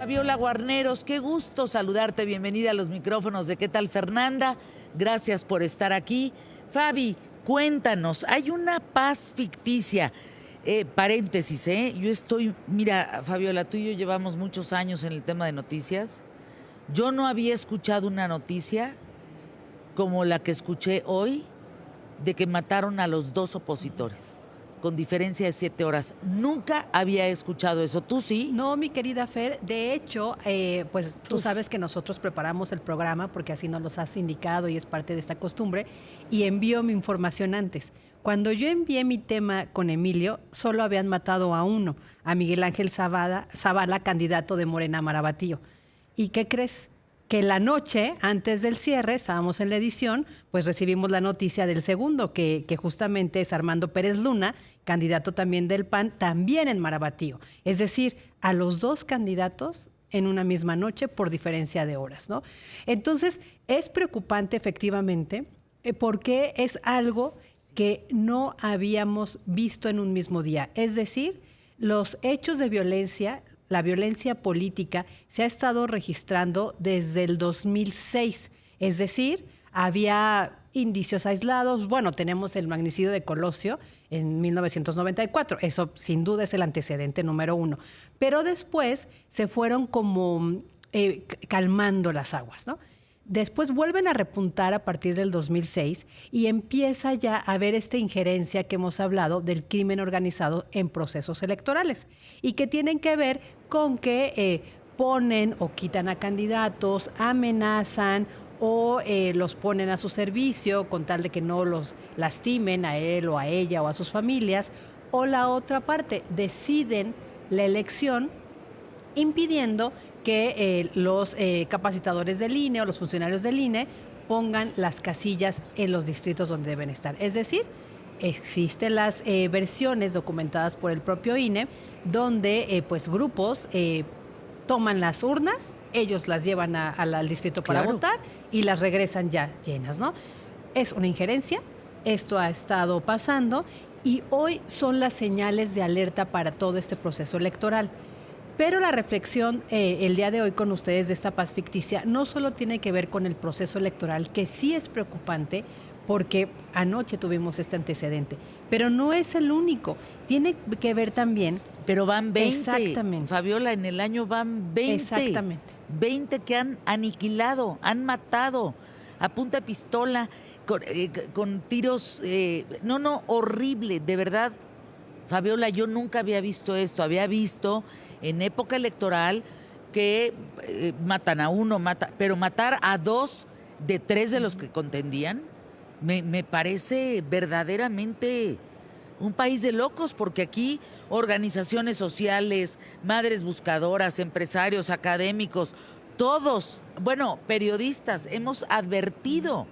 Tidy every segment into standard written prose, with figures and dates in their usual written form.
Fabiola Guarneros, qué gusto saludarte, bienvenida a los micrófonos de ¿Qué tal, Fernanda? Gracias por estar aquí. Fabi, cuéntanos, hay una paz ficticia. Paréntesis, yo estoy, mira, Fabiola, tú y yo llevamos muchos años en el tema de noticias. Yo no había escuchado una noticia como la que escuché hoy de que mataron a los dos opositores, con diferencia de 7 horas. Nunca había escuchado eso. ¿Tú sí? No, mi querida Fer, de hecho, pues tú sabes que nosotros preparamos el programa porque así nos los has indicado y es parte de esta costumbre, y envío mi información antes. Cuando yo envié mi tema con Emilio, solo habían matado a uno, a Miguel Ángel Zavala, candidato de Morena a Marabatío. ¿Y qué crees? Que la noche, antes del cierre, estábamos en la edición, pues recibimos la noticia del segundo, que justamente es Armando Pérez Luna, candidato también del PAN, también en Marabatío. Es decir, a los dos candidatos en una misma noche por diferencia de horas, ¿no? Entonces, es preocupante efectivamente porque es algo que no habíamos visto en un mismo día. Es decir, los hechos de violencia, la violencia política, se ha estado registrando desde el 2006. Es decir, había indicios aislados. Bueno, tenemos el magnicidio de Colosio en 1994. Eso sin duda es el antecedente número uno. Pero después se fueron como calmando las aguas, ¿no? Después vuelven a repuntar a partir del 2006 y empieza ya a haber esta injerencia que hemos hablado del crimen organizado en procesos electorales y que tienen que ver con que ponen o quitan a candidatos, amenazan o los ponen a su servicio con tal de que no los lastimen a él o a ella o a sus familias. O la otra parte, deciden la elección impidiendo que los capacitadores del INE o los funcionarios del INE pongan las casillas en los distritos donde deben estar. Es decir, existen las versiones documentadas por el propio INE donde pues grupos toman las urnas, ellos las llevan al distrito para votar y las regresan ya llenas, ¿no? Es una injerencia, esto ha estado pasando y hoy son las señales de alerta para todo este proceso electoral. Pero la reflexión el día de hoy con ustedes de esta paz ficticia no solo tiene que ver con el proceso electoral, que sí es preocupante porque anoche tuvimos este antecedente, pero no es el único. Tiene que ver también... Pero van 20. Exactamente. Fabiola, en el año van 20. Exactamente. 20 que han aniquilado, han matado a punta de pistola, con tiros... horrible, de verdad. Fabiola, yo nunca había visto esto. Había visto en época electoral que matan a uno, pero matar a 2 de 3 de los que contendían, me parece verdaderamente un país de locos, porque aquí organizaciones sociales, madres buscadoras, empresarios, académicos, todos, bueno, periodistas, hemos advertido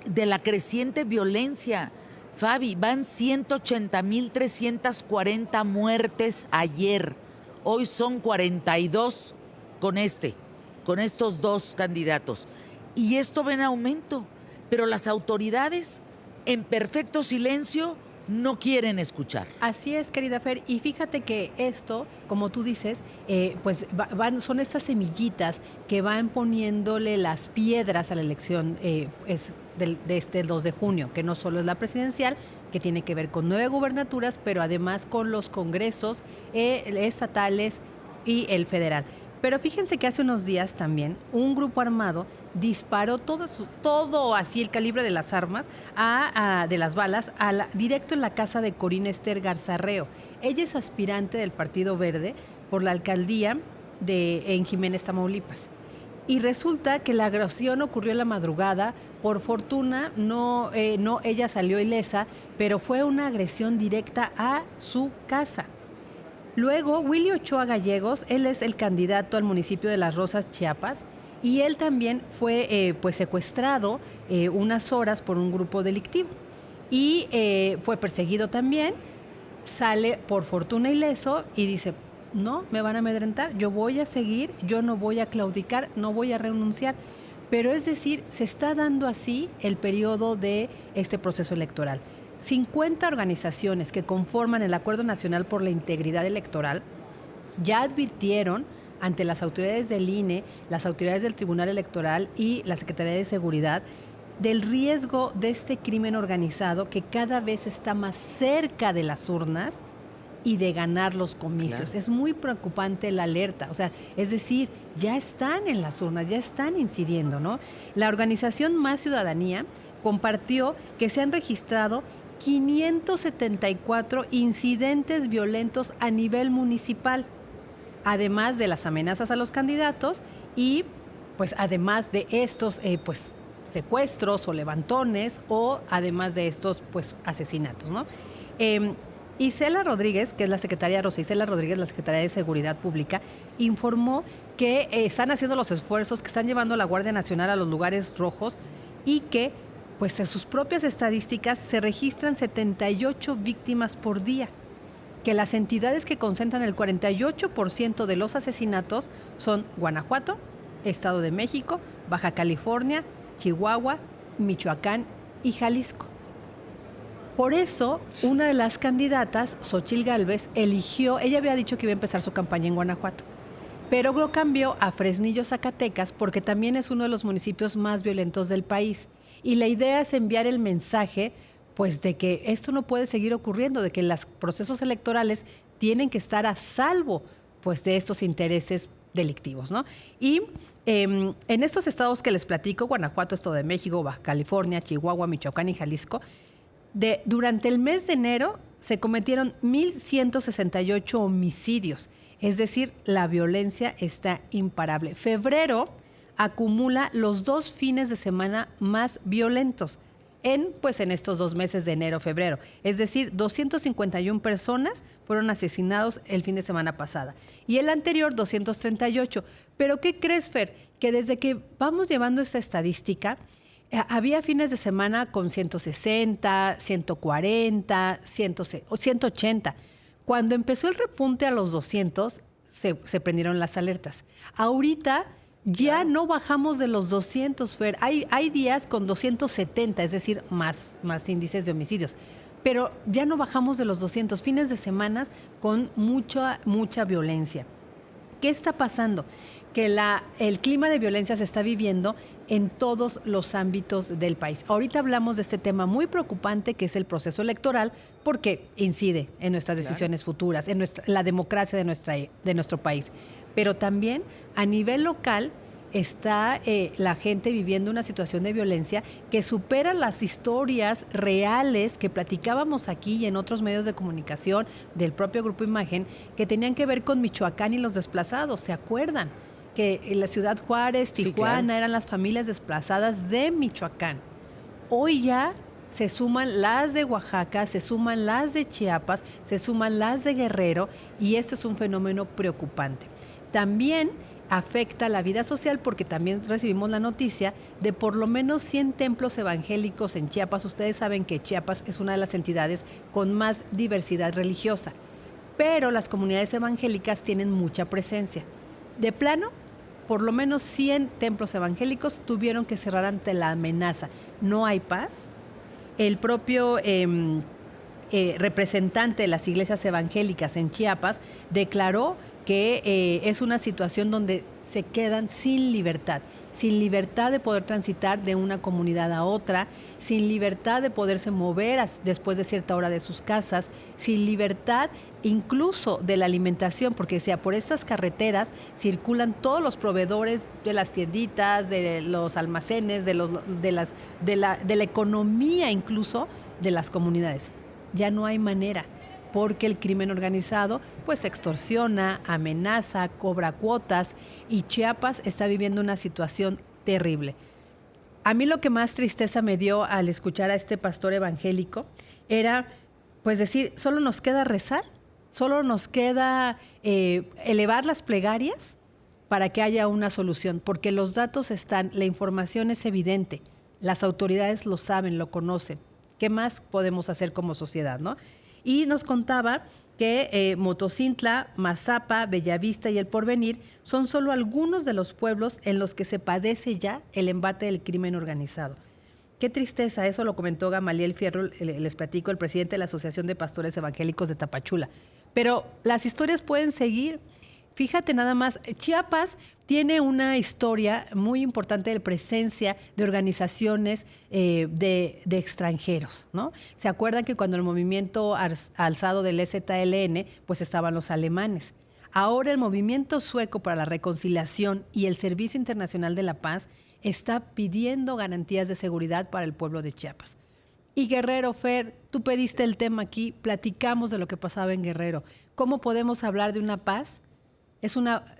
de la creciente violencia. Fabi, van 180,340 muertes ayer. Hoy son 42 con estos 2 candidatos. Y esto va en aumento. Pero las autoridades, en perfecto silencio, no quieren escuchar. Así es, querida Fer, y fíjate que esto, como tú dices, pues son estas semillitas que van poniéndole las piedras a la elección de este 2 de junio, que no solo es la presidencial, que tiene que ver con 9 gubernaturas, pero además con los congresos estatales y el federal. Pero fíjense que hace unos días también un grupo armado disparó todo así el calibre de las armas, de las balas, directo en la casa de Corina Esther Garzarreo. Ella es aspirante del Partido Verde por la alcaldía en Jiménez, Tamaulipas. Y resulta que la agresión ocurrió en la madrugada. Por fortuna, no ella salió ilesa, pero fue una agresión directa a su casa. Luego, Willy Ochoa Gallegos, él es el candidato al municipio de Las Rosas, Chiapas, y él también fue pues secuestrado unas horas por un grupo delictivo. Y fue perseguido también, sale por fortuna ileso y dice, no, me van a amedrentar, yo voy a seguir, yo no voy a claudicar, no voy a renunciar. Pero es decir, se está dando así el periodo de este proceso electoral. 50 organizaciones que conforman el Acuerdo Nacional por la Integridad Electoral ya advirtieron ante las autoridades del INE, las autoridades del Tribunal Electoral y la Secretaría de Seguridad del riesgo de este crimen organizado que cada vez está más cerca de las urnas y de ganar los comicios. Claro. Es muy preocupante la alerta, o sea, es decir, ya están en las urnas, ya están incidiendo, ¿no? La organización Más Ciudadanía compartió que se han registrado 574 incidentes violentos a nivel municipal, además de las amenazas a los candidatos y, pues, además de estos, secuestros o levantones o además de estos, pues, asesinatos, ¿no? Isela Rodríguez, que es la secretaria, Rosa Isela Rodríguez, la secretaria de Seguridad Pública, informó que están haciendo los esfuerzos, que están llevando a la Guardia Nacional a los lugares rojos y que, pues, en sus propias estadísticas se registran 78 víctimas por día, que las entidades que concentran el 48% de los asesinatos son Guanajuato, Estado de México, Baja California, Chihuahua, Michoacán y Jalisco. Por eso, una de las candidatas, Xóchitl Gálvez, ella había dicho que iba a empezar su campaña en Guanajuato, pero lo cambió a Fresnillo, Zacatecas, porque también es uno de los municipios más violentos del país. Y la idea es enviar el mensaje, pues, de que esto no puede seguir ocurriendo, de que los procesos electorales tienen que estar a salvo, pues, de estos intereses delictivos, ¿no? Y en estos estados que les platico, Guanajuato, Estado de México, Baja California, Chihuahua, Michoacán y Jalisco, durante el mes de enero se cometieron 1,168 homicidios, es decir, la violencia está imparable. Febrero acumula los 2 fines de semana más violentos en estos 2 meses de enero-febrero. Es decir, 251 personas fueron asesinados el fin de semana pasada y el anterior 238. Pero ¿qué crees, Fer? Que desde que vamos llevando esta estadística, había fines de semana con 160, 140, 180. Cuando empezó el repunte a los 200, se prendieron las alertas. Ahorita ya no bajamos de los 200, Fer. Hay días con 270, es decir, más índices de homicidios. Pero ya no bajamos de los 200. Fines de semana con mucha violencia. ¿Qué está pasando? Que el clima de violencia se está viviendo en todos los ámbitos del país. Ahorita hablamos de este tema muy preocupante que es el proceso electoral porque incide en nuestras decisiones futuras, en la democracia de nuestro país. Pero también a nivel local está la gente viviendo una situación de violencia que supera las historias reales que platicábamos aquí y en otros medios de comunicación del propio Grupo Imagen que tenían que ver con Michoacán y los desplazados, ¿se acuerdan? Que en la ciudad Juárez, Tijuana, sí, claro, eran las familias desplazadas de Michoacán. Hoy ya se suman las de Oaxaca, se suman las de Chiapas, se suman las de Guerrero y este es un fenómeno preocupante. También afecta la vida social porque también recibimos la noticia de por lo menos 100 templos evangélicos en Chiapas. Ustedes saben que Chiapas es una de las entidades con más diversidad religiosa, pero las comunidades evangélicas tienen mucha presencia. De plano, por lo menos 100 templos evangélicos tuvieron que cerrar ante la amenaza. No hay paz. El propio representante de las iglesias evangélicas en Chiapas declaró que es una situación donde se quedan sin libertad de poder transitar de una comunidad a otra, sin libertad de poderse mover después de cierta hora de sus casas, sin libertad incluso de la alimentación, porque por estas carreteras circulan todos los proveedores de las tienditas, de los almacenes, de la economía incluso de las comunidades. Ya no hay manera, porque el crimen organizado pues extorsiona, amenaza, cobra cuotas y Chiapas está viviendo una situación terrible. A mí lo que más tristeza me dio al escuchar a este pastor evangélico era pues decir, solo nos queda rezar, solo nos queda elevar las plegarias para que haya una solución, porque los datos están, la información es evidente, las autoridades lo saben, lo conocen. ¿Qué más podemos hacer como sociedad, no? Y nos contaba que Motocintla, Mazapa, Bellavista y El Porvenir son solo algunos de los pueblos en los que se padece ya el embate del crimen organizado. Qué tristeza, eso lo comentó Gamaliel Fierro, les platico, el presidente de la Asociación de Pastores Evangélicos de Tapachula. Pero las historias pueden seguir. Fíjate nada más, Chiapas tiene una historia muy importante de presencia de organizaciones de extranjeros, ¿no? ¿Se acuerdan que cuando el movimiento alzado del EZLN, pues estaban los alemanes? Ahora el movimiento sueco para la reconciliación y el Servicio Internacional de la Paz está pidiendo garantías de seguridad para el pueblo de Chiapas. Y Guerrero, Fer, tú pediste el tema aquí, platicamos de lo que pasaba en Guerrero. ¿Cómo podemos hablar de una paz?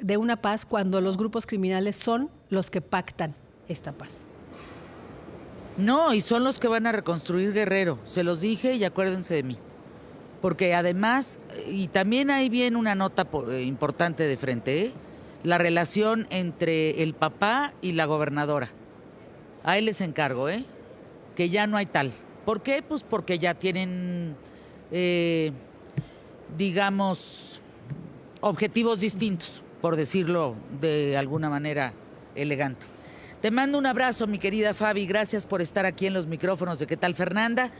De una paz cuando los grupos criminales son los que pactan esta paz. No, y son los que van a reconstruir Guerrero. Se los dije y acuérdense de mí. Porque además, y también ahí viene una nota importante de frente, ¿eh? La relación entre el papá y la gobernadora. A él les encargo, que ya no hay tal. ¿Por qué? Pues porque ya tienen, digamos, objetivos distintos, por decirlo de alguna manera elegante. Te mando un abrazo, mi querida Fabi. Gracias por estar aquí en los micrófonos de ¿Qué tal, Fernanda?